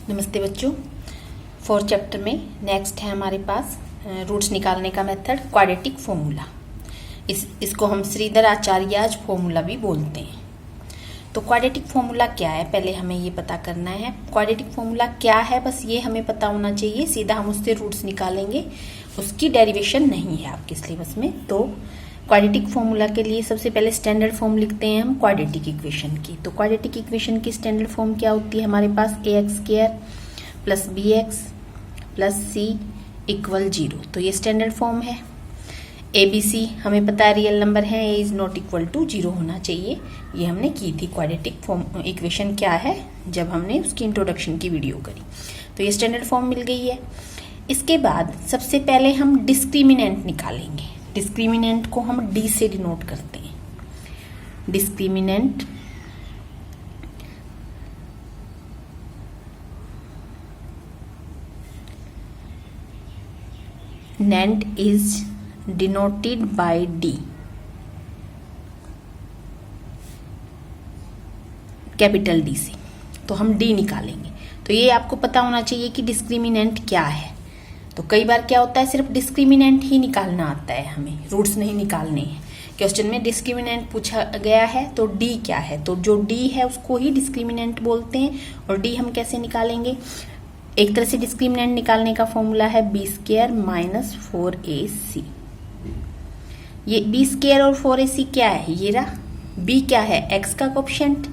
नमस्ते बच्चों। Fourth chapter में नेक्स्ट है हमारे पास रूट्स निकालने का मेथड क्वाड्रेटिक फॉर्मूला। इसको हम श्रीधर आचार्याज फॉर्मूला भी बोलते हैं। तो क्वाड्रेटिक फॉर्मूला क्या है, पहले हमें ये पता करना है। क्वाड्रेटिक फॉर्मूला क्या है, बस ये हमें पता होना चाहिए। सीधा हम उससे रूट्स निकालेंगे, उसकी डेरिवेशन नहीं है आपके सिलेबस में। तो क्वाड्रेटिक फॉर्मूला के लिए सबसे पहले स्टैंडर्ड फॉर्म लिखते हैं हम क्वाड्रेटिक इक्वेशन की। तो क्वाड्रेटिक इक्वेशन की स्टैंडर्ड फॉर्म क्या होती है हमारे पास, ax² plus bx plus c equal 0। तो ये स्टैंडर्ड फॉर्म है। abc हमें पता है रियल नंबर है, a is not equal to 0 होना चाहिए। ये हमने की थी क्वाड्रेटिक फॉर्म इक्वेशन क्या है जब हमने उसकी इंट्रोडक्शन की वीडियो करी। तो ये स्टैंडर्ड फॉर्म मिल गई है। इसके बाद सबसे पहले हम डिस्क्रिमिनेंट निकालेंगे। डिस्क्रिमिनेंट को हम डी से डिनोट करते हैं। डिस्क्रिमिनेंट नेंट is denoted by D, capital D से। तो हम डी निकालेंगे। तो ये आपको पता होना चाहिए कि डिस्क्रिमिनेंट क्या है। तो कई बार क्या होता है, सिर्फ डिस्क्रिमिनेंट ही निकालना आता है, हमें रूट्स नहीं निकालने हैं। क्वेश्चन में डिस्क्रिमिनेंट पूछा गया है तो डी क्या है, तो जो डी है उसको ही डिस्क्रिमिनेंट बोलते हैं। और डी हम कैसे निकालेंगे, एक तरह से डिस्क्रिमिनेंट निकालने का फॉर्मूला है b² माइनस 4ac। ये b² और 4ac क्या है, ये रहा। b क्या है, x का कोएफिशिएंट,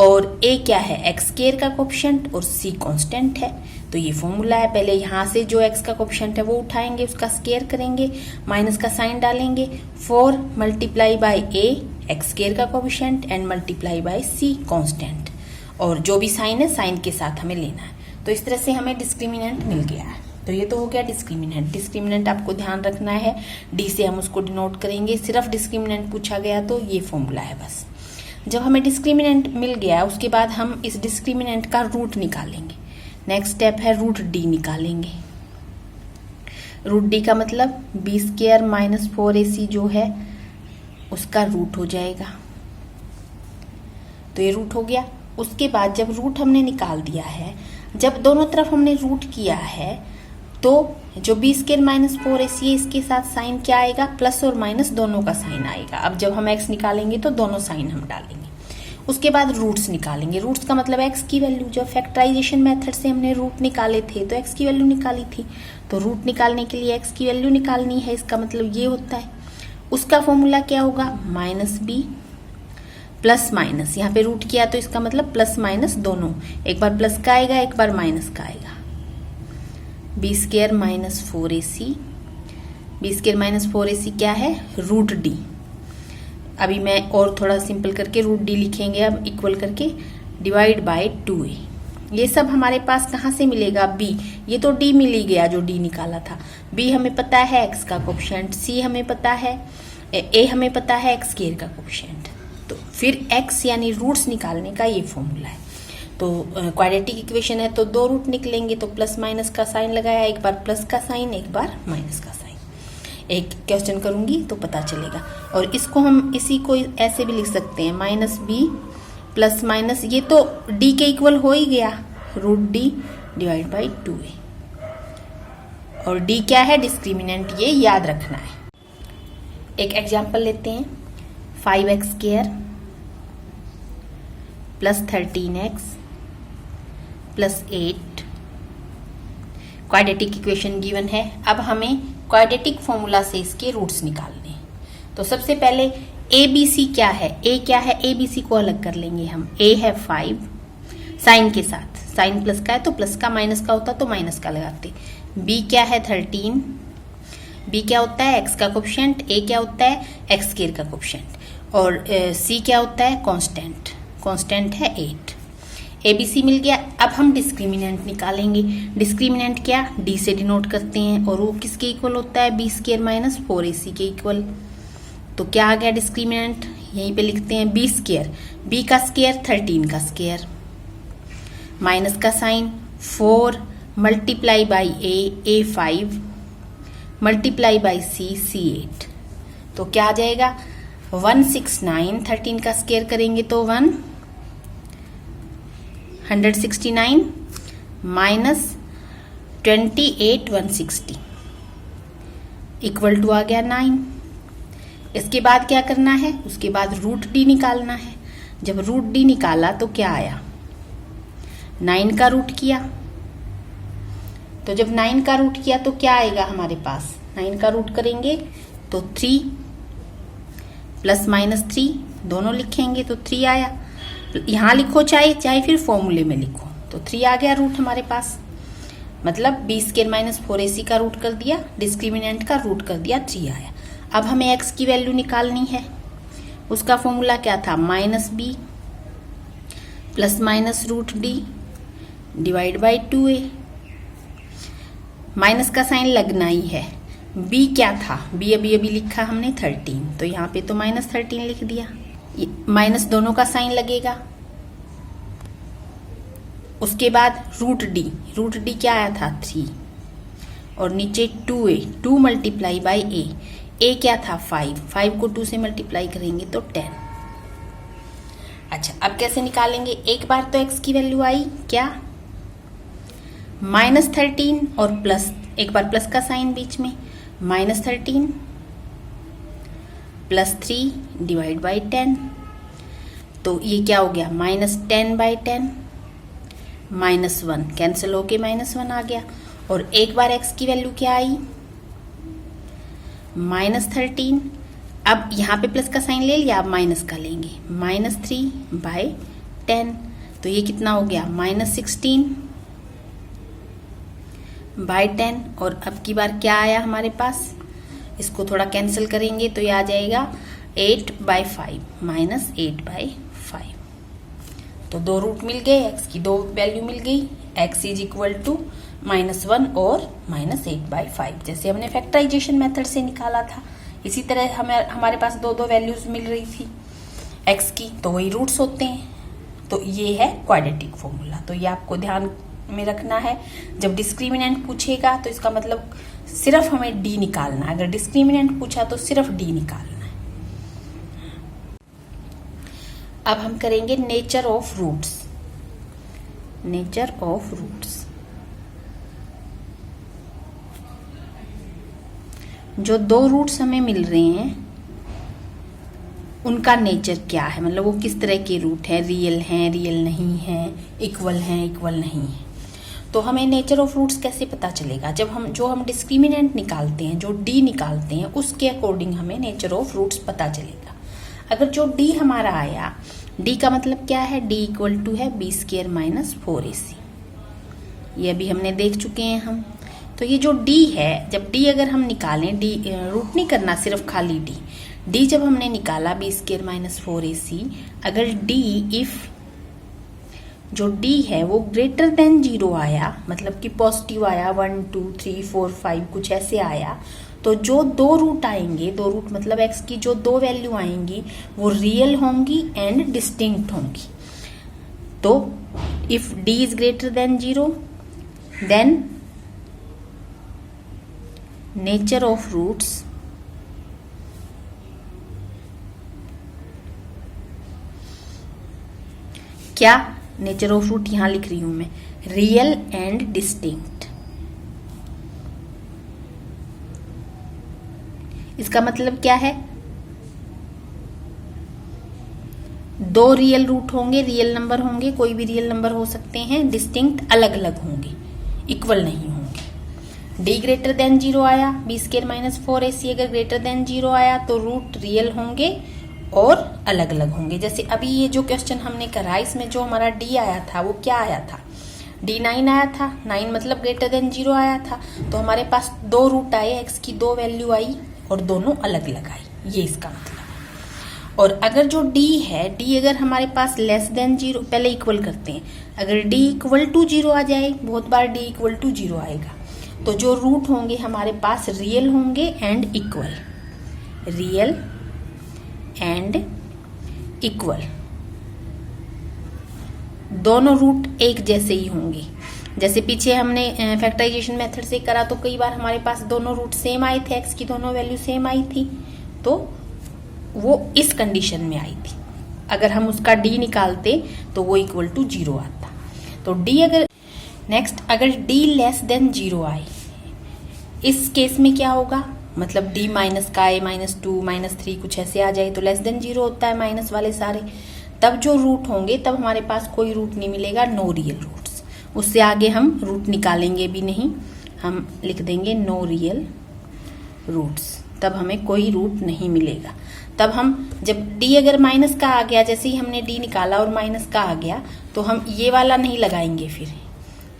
और a क्या है, x² का कोएफिशिएंट, और c कांस्टेंट है। तो ये फॉर्मूला है। पहले यहाँ से जो x का कोएफिशिएंट है वो उठाएंगे, उसका स्क्वायर करेंगे, माइनस का साइन डालेंगे, 4 मल्टीप्लाई बाय a x² का coefficient and multiply by c constant, और जो भी साइन है साइन के साथ हमें लेना है। तो इस तरह से हमें डिस्क्रिमिनेंट मिल गया है। तो ये तो हो गया डिस्क्रिमिनेंट। डिस्क्रिमिनेंट आपको ध्यान रखना है, डी से हम उसको डिनोट करेंगे। सिर्फ डिस्क्रिमिनेंट पूछा गया तो ये फॉर्मूला है बस। जब हमें डिस्क्रिमिनेंट मिल गया उसके बाद हम इस डिस्क्रिमिनेंट का रूट निकालेंगे। नेक्स्ट स्टेप है रूट डी निकालेंगे। रूट डी का मतलब b² माइनस 4ac जो है उसका रूट हो जाएगा। तो ये रूट हो गया। उसके बाद जब रूट हमने निकाल दिया है, जब दोनों तरफ हमने रूट किया है, तो जो b² माइनस 4ac है इसके साथ साइन क्या आएगा, प्लस और माइनस दोनों का साइन आएगा। अब जब हम x निकालेंगे तो दोनों साइन हम डालेंगे। उसके बाद रूट्स निकालेंगे। रूट्स का मतलब x की वैल्यू, जो फैक्टराइजेशन मेथड से हमने रूट निकाले थे तो x की वैल्यू निकाली थी। तो रूट निकालने के लिए x की वैल्यू निकालनी है, इसका मतलब ये होता है। उसका फॉर्मूला क्या होगा, -b प्लस माइनस, यहाँ पे रूट किया तो इसका मतलब प्लस माइनस दोनों, एक बार प्लस का आएगा एक बार माइनस का आएगा। b² minus 4ac, b² minus 4ac क्या है, रूट डी। अभी मैं और थोड़ा सिंपल करके रूट डी लिखेंगे अब, इक्वल करके डिवाइड बाय 2a। ये सब हमारे पास कहाँ से मिलेगा, b। ये तो d मिल ही गया जो d निकाला था। b हमें पता है x का कोएफिशिएंट, c हमें पता है, a हमें पता है x² का कोएफिशिएंट। तो फिर x यानी रूट्स निकालने का ये फॉर्मूला है। तो क्वाड्रेटिक इक्वेशन है तो दो रूट निकलेंगे, तो प्लस माइनस का साइन लगाया, एक बार प्लस का साइन एक बार माइनस का साइन। एक क्वेश्चन करूंगी तो पता चलेगा। और इसको हम इसी को ऐसे भी लिख सकते हैं, -b प्लस माइनस, ये तो d के इक्वल हो ही गया, root D divide by 2a। और d क्या है, डिस्क्रिमिनेंट, ये याद रखना है। एक एग्जांपल लेते हैं, 5x² plus 13x plus 8 quadratic equation given है। अब हमें क्वाड्रेटिक फॉर्मूला से इसके रूट्स निकालने हैं। तो सबसे पहले abc क्या है, a क्या है, abc को अलग कर लेंगे हम। a है 5 साइन के साथ, साइन प्लस का है तो प्लस का, माइनस का होता तो माइनस का लगाते। b क्या है 13, b क्या होता है x का कोएफिशिएंट, a क्या होता है x² का कोएफिशिएंट, और c क्या होता है कांस्टेंट, कांस्टेंट है 8। abc मिल गया। अब हम डिस्क्रिमिनेंट निकालेंगे। डिस्क्रिमिनेंट क्या, d से डिनोट करते हैं, और वो किसके इक्वल होता है, b² माइनस 4ac के इक्वल। तो क्या आ गया डिस्क्रिमिनेंट, यहीं पे लिखते हैं b², b का स्क्वायर 13 का स्क्वायर, माइनस का sign 4 multiply by a 5 multiply by c 8। तो क्या आ जाएगा, 169, 13 का स्क्वायर करेंगे तो 169 माइनस 28,160 इक्वल टू आ गया 9। इसके बाद क्या करना है, उसके बाद रूट डी निकालना है। जब रूट डी निकाला तो क्या आया, 9 का रूट किया। तो जब 9 का रूट किया तो क्या आएगा हमारे पास, 9 का रूट करेंगे तो 3 प्लस माइनस 3 दोनों लिखेंगे तो 3 आया। यहां लिखो चाहे फिर फॉर्मूले में लिखो, तो 3 आ गया रूट हमारे पास। मतलब b² - 4ac का रूट कर दिया, डिस्क्रिमिनेंट का रूट कर दिया, 3 आया। अब हमें x की वैल्यू निकालनी है। उसका फॉर्मूला क्या था, -b plus minus root D divide by 2a। Minus का साइन लगना ही है। b क्या था, b अभी लिखा हमने 13, तो यहाँ पे तो -13 लिख दिया। माइनस दोनों का साइन लगेगा। उसके बाद रूट डी क्या आया था 3 और नीचे 2a, 2 मल्टीप्लाई बाई a क्या था 5 को 2 से मल्टीप्लाई करेंगे तो 10। अच्छा, अब कैसे निकालेंगे, एक बार तो x की वैल्यू आई क्या, -13 और प्लस, एक बार प्लस का साइन बीच में, -13 प्लस 3 डिवाइड बाई 10, तो ये क्या हो गया, -10/10 -1 कैंसिल होके -1 आ गया। और एक बार x की वैल्यू क्या आई, -13। अब यहाँ पे प्लस का साइन ले लिया, अब माइनस का लेंगे, -3/10, तो ये कितना हो गया, -16/10। और अब की बार क्या आया हमारे पास, इसको थोड़ा कैंसिल करेंगे तो ये आ जाएगा 8/5 -8/5। तो 2 रूट मिल गए, x की 2 वैल्यू मिल गई, x इज इक्वल टू -1 और -8/5, जैसे हमने फैक्टराइजेशन मेथड से निकाला था। इसी तरह हमारे पास 2 वैल्यूज मिल रही थी x की, तो वही रूट्स होते हैं। तो ये है क्वाड्रेटिक फॉर्मूला। तो ये आपको ध्यान में रखना है, जब डिस्क्रिमिनेंट पूछेगा तो इसका मतलब सिर्फ हमें d निकालना है। अगर डिस्क्रिमिनेंट पूछा तो सिर्फ d निकालना है। अब हम करेंगे नेचर ऑफ रूट्स। जो 2 रूट्स हमें मिल रहे हैं उनका नेचर क्या है, मतलब वो किस तरह के रूट है, रियल नहीं है, इक्वल नहीं है। तो हमें नेचर ऑफ रूट्स कैसे पता चलेगा, जब हम डिस्क्रिमिनेंट निकालते हैं, जो d निकालते हैं, उसके अकॉर्डिंग हमें नेचर ऑफ रूट्स पता चलेगा। अगर जो d हमारा आया, d का मतलब क्या है, d इक्वल टू है b² - 4ac, ये अभी हमने देख चुके हैं हम। तो ये जो d है, जब d अगर हम निकालें, d रूट नहीं करना, सिर्फ खाली d जब हमने निकाला b² - 4ac, अगर d इफ जो d है वो ग्रेटर देन 0 आया, मतलब कि पॉजिटिव आया, 1 2 3 4 5 कुछ ऐसे आया, तो जो 2 रूट आएंगे, 2 रूट मतलब x की जो 2 वैल्यू आएंगी वो रियल होंगी एंड डिस्टिंक्ट होंगी। तो if d is greater than 0 then nature of roots क्या, नेचर ऑफ रूट यहां लिख रही हूं मैं, रियल एंड डिस्टिंक्ट। इसका मतलब क्या है, 2 रियल रूट होंगे, रियल नंबर होंगे, कोई भी रियल नंबर हो सकते हैं, डिस्टिंक्ट अलग अलग होंगे, इक्वल नहीं होंगे। d ग्रेटर देन 0 आया, b² - 4ac अगर ग्रेटर देन 0 आया तो रूट रियल होंगे और अलग अलग होंगे। जैसे अभी ये जो क्वेश्चन हमने करा, इसमें जो हमारा d आया था वो क्या आया था, d9 आया था, 9 मतलब ग्रेटर देन 0 आया था। तो हमारे पास 2 रूट आए, x की 2 वैल्यू आई और दोनों अलग अलग आई, ये इसका मतलब है। और अगर जो d है, d अगर हमारे पास लेस देन 0, पहले इक्वल करते हैं, अगर d इक्वल टू 0 आ जाए, बहुत बार d इक्वल टू 0 आएगा, तो जो रूट होंगे हमारे पास रियल होंगे and equal, real and equal, दोनों रूट एक जैसे ही होंगे। जैसे पीछे हमने फैक्टराइजेशन मेथड से करा तो कई बार हमारे पास दोनों रूट सेम आए थे, x की दोनों वैल्यू सेम आई थी, तो वो इस कंडीशन में आई थी। अगर हम उसका d निकालते तो वो इक्वल टू 0 आता। तो d अगर नेक्स्ट, अगर d लेस देन 0 आए, इस केस में क्या होगा, मतलब d माइनस का आए, -2 -3 कुछ ऐसे आ जाए तो लेस देन 0 होता है माइनस वाले सारे, तब जो रूट होंगे तब हमारे पास कोई रूट नहीं मिलेगा, नो रियल रूट्स। उससे आगे हम रूट निकालेंगे भी नहीं, हम लिख देंगे नो रियल रूट्स, तब हमें कोई रूट नहीं मिलेगा। तब हम जब d अगर माइनस का आ गया, जैसे ही हमने d निकाला और माइनस का आ गया, तो हम ये वाला नहीं लगाएंगे, फिर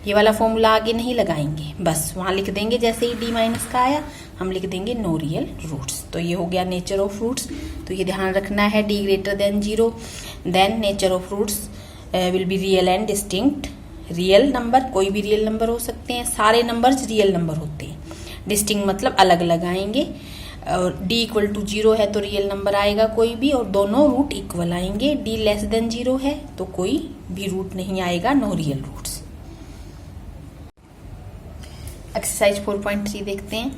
ये वाला फॉर्मूला आगे नहीं लगाएंगे, बस वहां लिख देंगे जैसे ही d माइनस का आया हम लिख देंगे नो रियल रूट्स। तो ये हो गया नेचर ऑफ रूट्स। तो ये ध्यान रखना है, d greater than 0, then nature of roots will be real and distinct. Real number, कोई भी रियल नंबर हो सकते हैं, सारे नंबर्स रियल नंबर होते हैं। डिस्टिंक्ट मतलब अलग अलग आएंगे, और d इक्वल टू 0 है तो रियल नंबर आएगा कोई भी, और दोनों रूट इक्वल आएंगे। d लेस देन 0 है तो कोई भी रूट नहीं आएगा, नो रियल रूट्स। एक्सरसाइज 4.3 देखते हैं।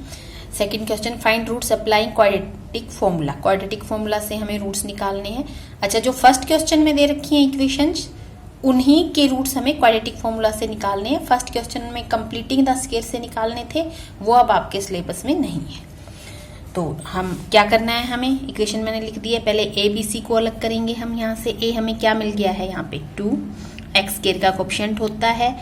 Second question, find roots applying quadratic formula. Quadratic formula से हमें रूट्स निकालने हैं। अच्छा, जो फर्स्ट क्वेश्चन में दे रखी हैं इक्वेशंस, उन्हीं के रूट्स हमें क्वाड्रेटिक फॉर्मूला से निकालने हैं। फर्स्ट क्वेश्चन में कंप्लीटिंग द स्क्वायर से निकालने थे, वो अब आपके सिलेबस में नहीं है। तो हम क्या करना है, हमें इक्वेशन मैंने लिख दी है, पहले ए बी सी को अलग करेंगे हम। यहाँ से ए हमें क्या मिल गया है, यहाँ पे 2, एक्स स्क्वायर का कोएफिशिएंट होता है।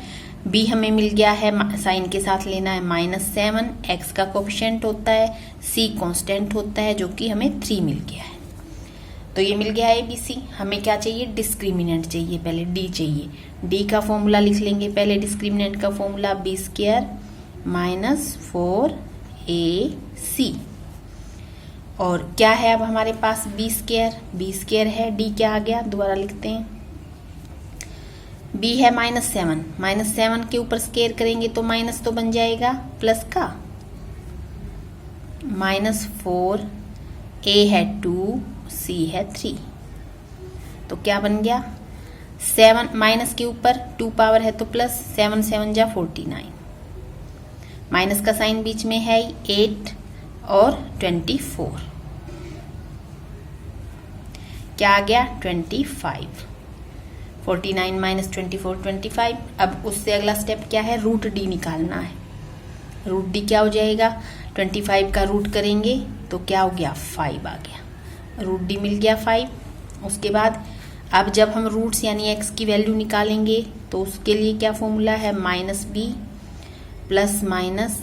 बी हमें मिल गया है, साइन के साथ लेना है, -7, एक्स का कोएफिशिएंट होता है। सी कांस्टेंट होता है जो कि हमें 3 मिल गया है। तो ये मिल गया है ए बी सी। हमें क्या चाहिए, डिस्क्रिमिनेंट चाहिए, पहले डी चाहिए। डी का फॉर्मूला लिख लेंगे पहले, डिस्क्रिमिनेंट का फॉर्मूला बी स्क्वायर -4ac। और क्या है अब हमारे पास, बी स्क्वायर है, डी क्या आ गया, दोबारा लिखते हैं। बी है -7 के ऊपर स्क्वायर करेंगे तो माइनस तो बन जाएगा प्लस का, -4, ए है 2, सी है 3, तो क्या बन गया, 7 माइनस के ऊपर 2 पावर है तो प्लस, 7 7 जा 49, माइनस का साइन बीच में है 8 और 24, क्या आ गया 25, 49 माइनस 24 25। अब उससे अगला स्टेप क्या है, रूट डी निकालना है। रूट डी क्या हो जाएगा, 25 का रूट करेंगे तो क्या हो गया 5 आ गया, रूट डी मिल गया 5। उसके बाद अब जब हम रूट्स यानी एक्स की वैल्यू निकालेंगे तो उसके लिए क्या फॉर्मूला है, -b प्लस माइनस।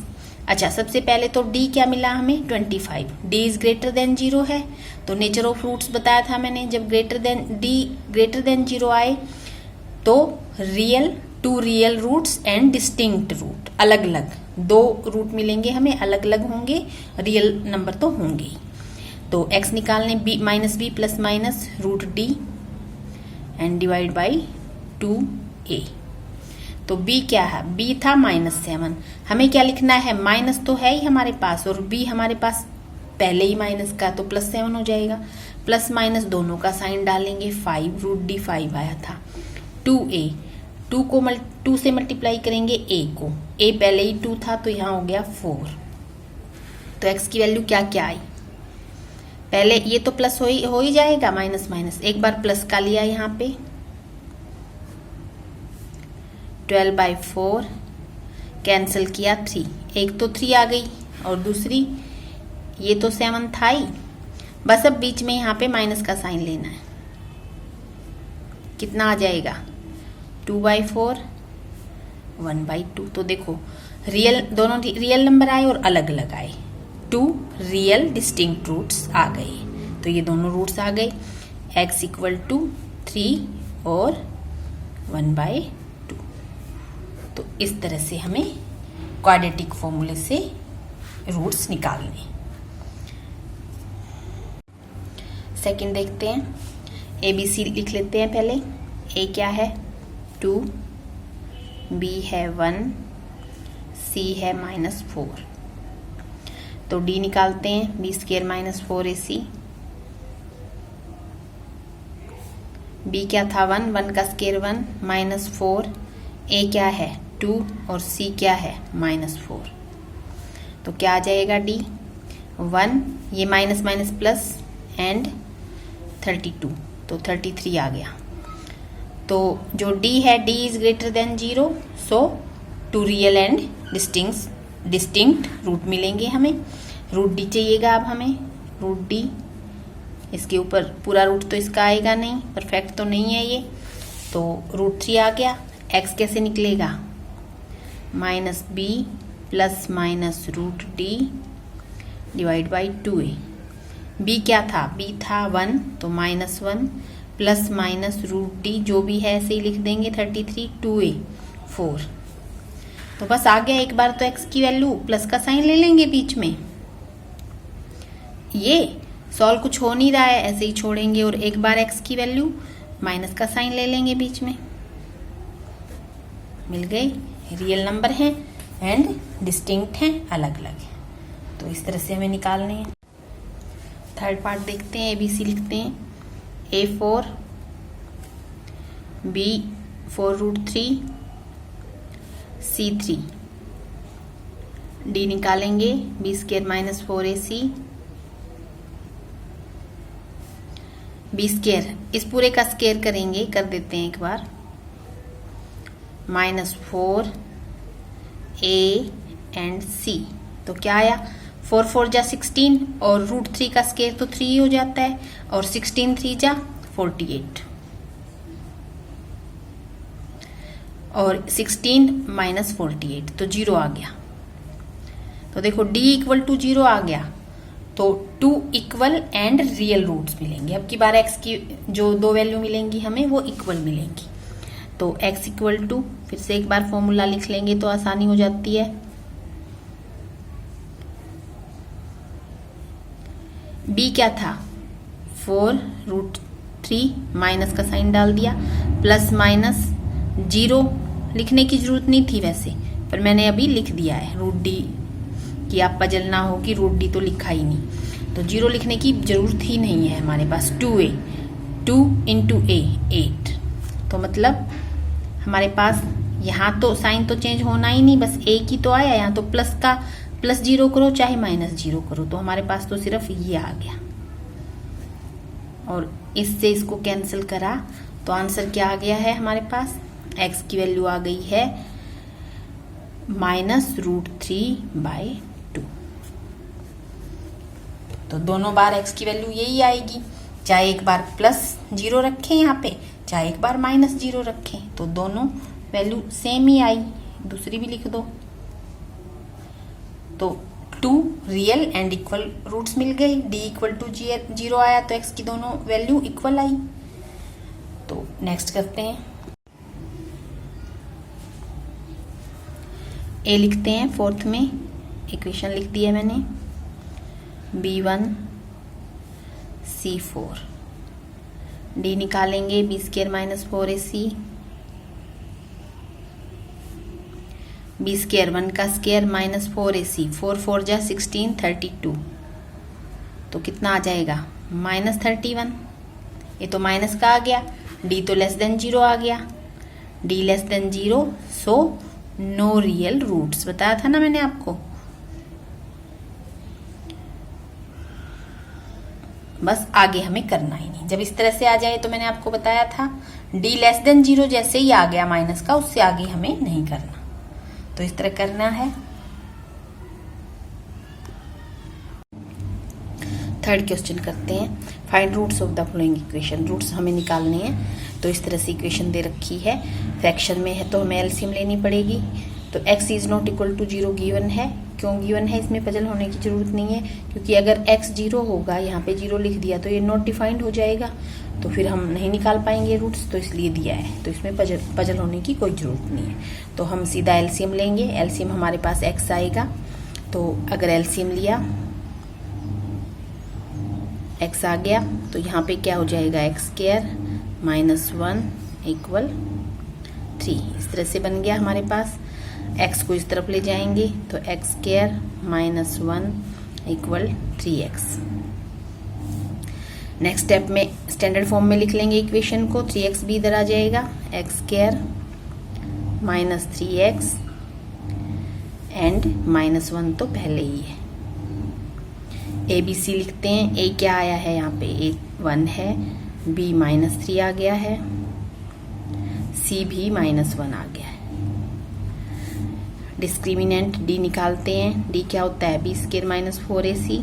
अच्छा, सबसे पहले तो d क्या मिला हमें 25, d इज ग्रेटर देन 0 है, तो नेचर ऑफ रूट्स बताया था मैंने, जब d ग्रेटर देन 0 आए तो real, 2 real roots and distinct root, अलग अलग 2 रूट मिलेंगे हमें, अलग अलग होंगे, रियल नंबर तो होंगे ही। तो x निकालने -b plus minus root d and divide by 2a। तो b क्या है, b था -7, हमें क्या लिखना है, माइनस तो है ही हमारे पास और b हमारे पास पहले ही माइनस का, तो +7 हो जाएगा। प्लस माइनस दोनों का साइन डालेंगे, 5 रूट डी 5 आया था। 2a, 2 से मल्टीप्लाई करेंगे a को, a पहले ही 2 था तो यहाँ हो गया 4। तो x की वैल्यू क्या क्या आई, पहले ये तो प्लस हो ही जाएगा, माइनस एक बार प्लस का लिया यहाँ पे, 12/4 कैंसिल किया 3, एक तो 3 आ गई और दूसरी ये तो 7 था ही, बस अब बीच में यहाँ पे माइनस का साइन लेना है। कितना आ जाएगा 2/4 1/2। तो देखो रियल, दोनों रियल नंबर आए और अलग अलग आए, 2 रियल डिस्टिंक्ट रूट्स आ गए, तो ये दोनों रूट्स आ गए, x इक्वल टू 3 और 1/2। तो इस तरह से हमें क्वाड्रेटिक फॉर्मूले से रूट्स निकालने। सेकंड देखते हैं, ए बी सी लिख लेते हैं पहले। ए क्या है 2, बी है 1, सी है -4। तो डी निकालते हैं, बी स्क्वायर -4ac। बी क्या था 1 का स्क्वायर 1 -4, ए क्या है 2 और सी क्या है -4। तो क्या आ जाएगा डी 1, ये माइनस माइनस प्लस एंड 32, तो 33 आ गया। तो जो डी है, D is greater than 0, so two real and distinct root मिलेंगे हमें। रूट डी चाहिएगा अब हमें, रूट डी। इसके ऊपर पूरा रूट तो इसका आएगा नहीं, परफेक्ट तो नहीं है ये, तो √3 आ गया। एक्स कैसे निकलेगा, -b plus minus √d divide by 2a। b क्या था, b था 1, तो -1 प्लस माइनस √d जो भी है ऐसे ही लिख देंगे 33, 2a 4। तो बस आ गया। एक बार तो x की वैल्यू प्लस का साइन ले लेंगे बीच में, ये सॉल्व कुछ हो नहीं रहा है ऐसे ही छोड़ेंगे, और एक बार x की वैल्यू माइनस का साइन ले लेंगे बीच में। मिल गए, रियल नंबर हैं एंड डिस्टिंक्ट हैं, अलग अलग है। तो इस तरह से हमें निकालने हैं। थर्ड पार्ट देखते हैं, ABC लिखते हैं। A4 B4 √3 C3 D निकालेंगे, B² - 4AC B², इस पूरे का स्क्वायर करेंगे, कर देते हैं एक बार, -4 A एंड C। तो क्या आया, 4 4 जा 16 और √3 का स्क्वायर तो 3 ही हो जाता है, और 16 3 जा 48, और 16 - 48 तो 0 आ गया। तो देखो D = 0 आ गया, तो 2 इक्वल एंड रियल रूट्स मिलेंगे। अब की बार x की जो दो वैल्यू मिलेंगी हमें वो इक्वल मिलेंगी। तो x = फिर से एक बार फॉर्मूला लिख लेंगे तो आसानी हो जाती है। b क्या था, 4 √3 माइनस का साइन डाल दिया, प्लस माइनस 0 लिखने की जरूरत नहीं थी वैसे, पर मैंने अभी लिख दिया है √d कि आप पजल ना हो कि √d तो लिखा ही नहीं, तो 0 लिखने की जरूरत ही नहीं है हमारे पास। 2a 2 × a 8, तो मतलब हमारे पास यहाँ तो साइन तो चेंज होना ही नहीं, बस a की तो आया, यहाँ तो प्लस का +0 करो चाहे -0 करो, तो हमारे पास तो सिर्फ ये आ गया, और इससे इसको कैंसिल करा तो आंसर क्या आ गया है हमारे पास, x की वैल्यू आ गई है -√3/2। तो दोनों बार x की वैल्यू यही आएगी, चाहे एक बार +0 रखें यहाँ पे, चाहे एक बार -0 रखें, तो दोनों वैल्यू सेम ही आई। दूसरी भी लिख दो, तो 2 रियल एंड इक्वल रूट्स मिल गई। d = 0 आया तो x की दोनों वैल्यू इक्वल आई। तो नेक्स्ट करते हैं, a लिखते हैं। फोर्थ में इक्वेशन लिख दी है मैंने, B1 C4 D निकालेंगे, B² - 4AC B² 1 का स्क्वायर -4AC, 4 4 जा 16 32, तो कितना आ जाएगा -31। ये तो माइनस का आ गया, D तो <0 आ गया, D <0, so no real roots, बताया था ना मैंने आपको। बस आगे हमें करना ही नहीं, जब इस तरह से आ जाए तो मैंने आपको बताया था D <0 जैसे ही आ गया माइनस का, उससे आगे हमें नहीं करना, तो इस तरह करना है। थर्ड क्वेश्चन करते हैं, find roots of the following equation. Roots हमें निकालने हैं, तो इस तरह से इक्वेशन दे रखी है, फ्रैक्शन में है तो हमें एलसीएम लेनी पड़ेगी। तो x ≠ 0 गिवन है, क्यों गिवन है, इसमें पजल होने की जरूरत नहीं है, क्योंकि अगर x 0 होगा, यहाँ पे 0 लिख दिया तो ये नॉट डिफाइंड हो जाएगा, तो फिर हम नहीं निकाल पाएंगे रूट्स, तो इसलिए दिया है, तो इसमें पजल होने की कोई जरूरत नहीं है। तो हम सीधा एलसीएम लेंगे, एलसीएम हमारे पास x आएगा, तो अगर एलसीएम लिया x आ गया, तो यहाँ पे क्या हो जाएगा, x² - 1 = 3। इस तरह से बन गया हमारे पास। x को इस तरफ ले जाएंगे तो x² - 1 = 3x। नेक्स्ट स्टेप में स्टैंडर्ड फॉर्म में लिख लेंगे इक्वेशन को, 3x भी इधर आ जाएगा, x² - 3x एंड -1 तो पहले ही है। ABC लिखते हैं, a क्या आया है यहाँ पे, a 1 है, b -3 आ गया है, c भी -1 आ गया है। डिस्क्रिमिनेंट डी निकालते हैं। डी क्या होता है, बी स्क्वायर माइनस 4ac।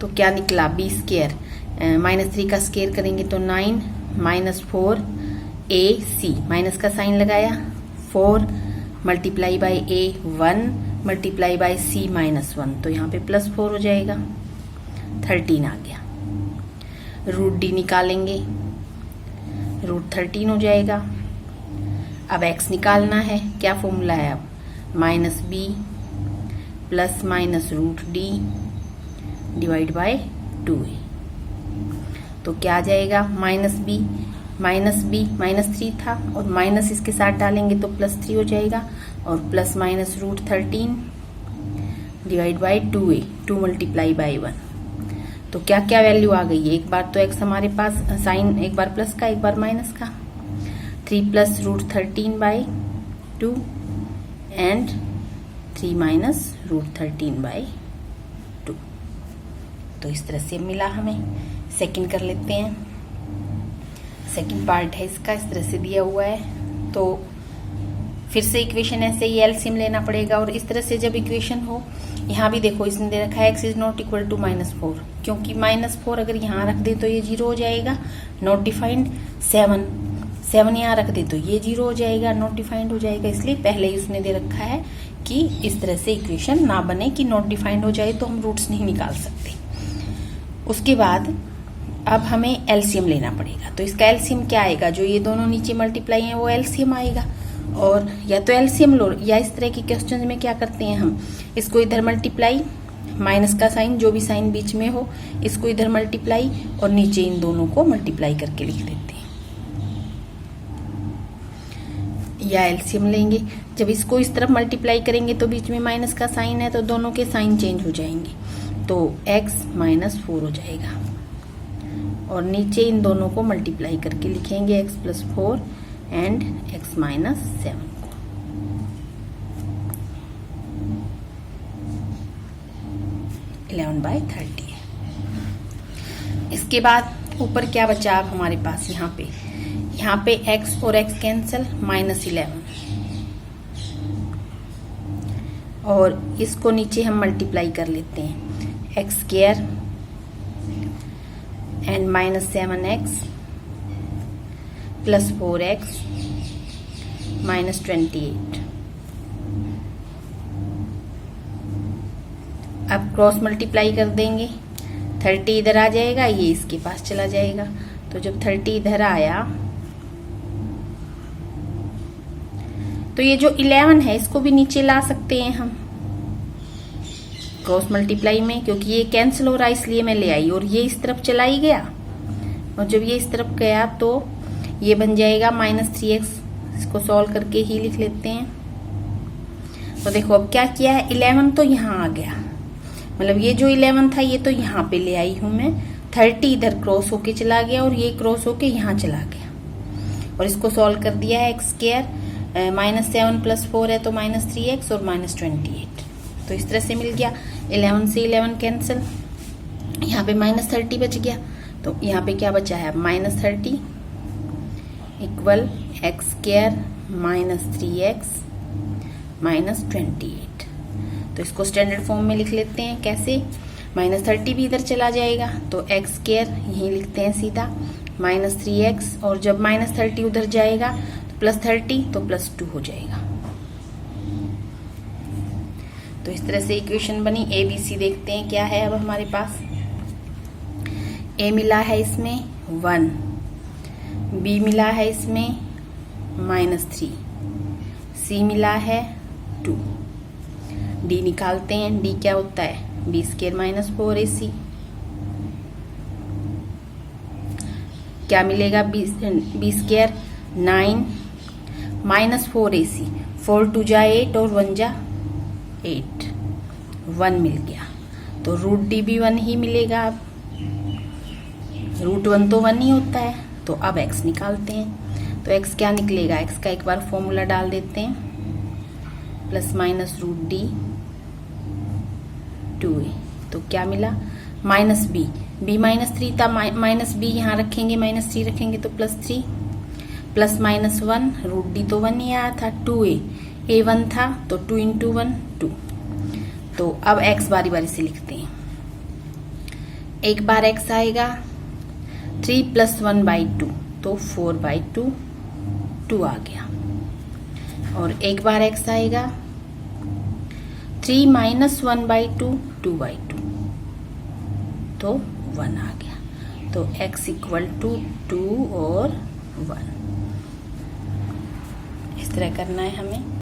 तो क्या निकला, बी स्क्वायर -3 का स्क्वायर करेंगे तो 9 माइनस 4ac, माइनस का साइन लगाया, 4 multiply by a 1 multiply by c -1, तो यहाँ पे +4 हो जाएगा, 13 आ गया। रूट डी निकालेंगे, रूट 13 हो जाएगा। अब x निकालना है, क्या फॉर्मूला है अब, -b plus minus root D divide by 2a। तो क्या आ जाएगा, -b -3 था और माइनस इसके साथ डालेंगे तो +3 हो जाएगा, और plus minus root 13 divide by 2a, 2 multiply by 1। तो क्या क्या वैल्यू आ गई है, एक बार तो x हमारे पास साइन, एक बार प्लस का एक बार माइनस का, 3 plus root 13 by 2 and 3 minus root 13 by 2। तो इस तरह से मिला हमें। सेकंड कर लेते हैं, सेकंड पार्ट है इसका, इस तरह से दिया हुआ है। तो फिर से इक्वेशन ऐसे ही एलसीएम लेना पड़ेगा, और इस तरह से जब इक्वेशन हो, यहाँ भी देखो इसने दे रखा है x is not equal to -4, क्योंकि -4 अगर यहाँ रख दे तो ये 0 हो जाएगा, नॉट डिफाइंड। 7 यहाँ रख दे तो ये 0 हो जाएगा, नॉट डिफाइंड हो जाएगा। इसलिए पहले ही उसने दे रखा है कि इस तरह से इक्वेशन ना बने कि नॉट डिफाइंड हो जाए तो हम रूट्स नहीं निकाल सकते। उसके बाद अब हमें एलसीएम लेना पड़ेगा। तो इसका एलसीएम क्या आएगा, जो ये दोनों नीचे मल्टीप्लाई हैं वो एलसीएम आएगा, और या तो एलसीएम लो, या इस तरह के क्वेश्चन में क्या करते हैं हम, इसको इधर मल्टीप्लाई, माइनस का साइन जो भी साइन बीच में हो, इसको इधर मल्टीप्लाई और नीचे इन दोनों को मल्टीप्लाई करके लिख देते हैं, या एलसीएम लेंगे। जब इसको इस तरफ मल्टीप्लाई करेंगे तो बीच में माइनस का साइन है, तो दोनों के साइन चेंज हो जाएंगे, तो x -4 हो जाएगा, और नीचे इन दोनों को मल्टीप्लाई करके लिखेंगे x + 4 एंड x - 7 को। (11/30) है। इसके बाद ऊपर क्या बचा अब हमारे पास, यहाँ पे x और x कैंसिल, -11, और इसको नीचे हम मल्टीप्लाई कर लेते हैं, x² and -7x plus 4x -28। अब क्रॉस मल्टीप्लाई कर देंगे, 30 इधर आ जाएगा, ये इसके पास चला जाएगा, तो जब 30 इधर आया तो ये जो 11 है इसको भी नीचे ला सकते हैं हम क्रॉस मल्टीप्लाई में, क्योंकि ये कैंसिल हो रहा है इसलिए मैं ले आई, और ये इस तरफ चला ही गया, और जब ये इस तरफ गया तो ये बन जाएगा -3x। इसको सॉल्व करके ही लिख लेते हैं। तो देखो अब क्या किया है, 11 तो यहाँ आ गया, मतलब ये जो 11 था ये तो यहाँ पे ले आई हूं मैं, 30 इधर क्रॉस होके चला गया और ये क्रॉस होके यहाँ चला गया, और इसको सॉल्व कर दिया है। x², -7 + 4 है तो -3x और -28, तो इस तरह से मिल गया। 11 से 11 कैंसिल, यहाँ पे -30 बच गया, तो यहाँ पे क्या बचा है, -30 इक्वल x² -3x -28। तो इसको स्टैंडर्ड फॉर्म में लिख लेते हैं, कैसे, -30 भी इधर चला जाएगा तो x² यहीं लिखते हैं सीधा, -3x, और जब -30 उधर जाएगा तो +30 तो +2 हो जाएगा। तो इस तरह से इक्वेशन बनी। ए बी सी देखते हैं क्या है अब हमारे पास। ए मिला है इसमें 1, बी मिला है इसमें -3, सी मिला है 2, डी निकालते हैं। डी क्या होता है, b² - 4ac। क्या मिलेगा, b² 9 -4ac, 4 2 जा 8 और 1 जा 8, 1 मिल गया। तो रूट डी भी 1 ही मिलेगा। अब रूट 1 तो 1 ही होता है, तो अब x निकालते हैं। तो x क्या निकलेगा, x का एक बार फॉर्मूला डाल देते हैं, ± रूट डी 2a। तो क्या मिला, -b, b -3 था, -b यहाँ रखेंगे, -3 रखेंगे तो +3, प्लस माइनस 1, रूट डी तो 1 ही आया था, 2a, a 1 था तो 2 इंटू 1 2। तो अब x बारी बारी से लिखते हैं। एक बार x आएगा 3 प्लस 1 बाई 2 तो 4 बाई 2, 2 आ गया। और एक बार x आएगा 3 माइनस 1 बाई 2, 2 बाई 2 तो 1 आ गया। तो x इक्वल टू 2 और 1। इस तरह करना है हमें।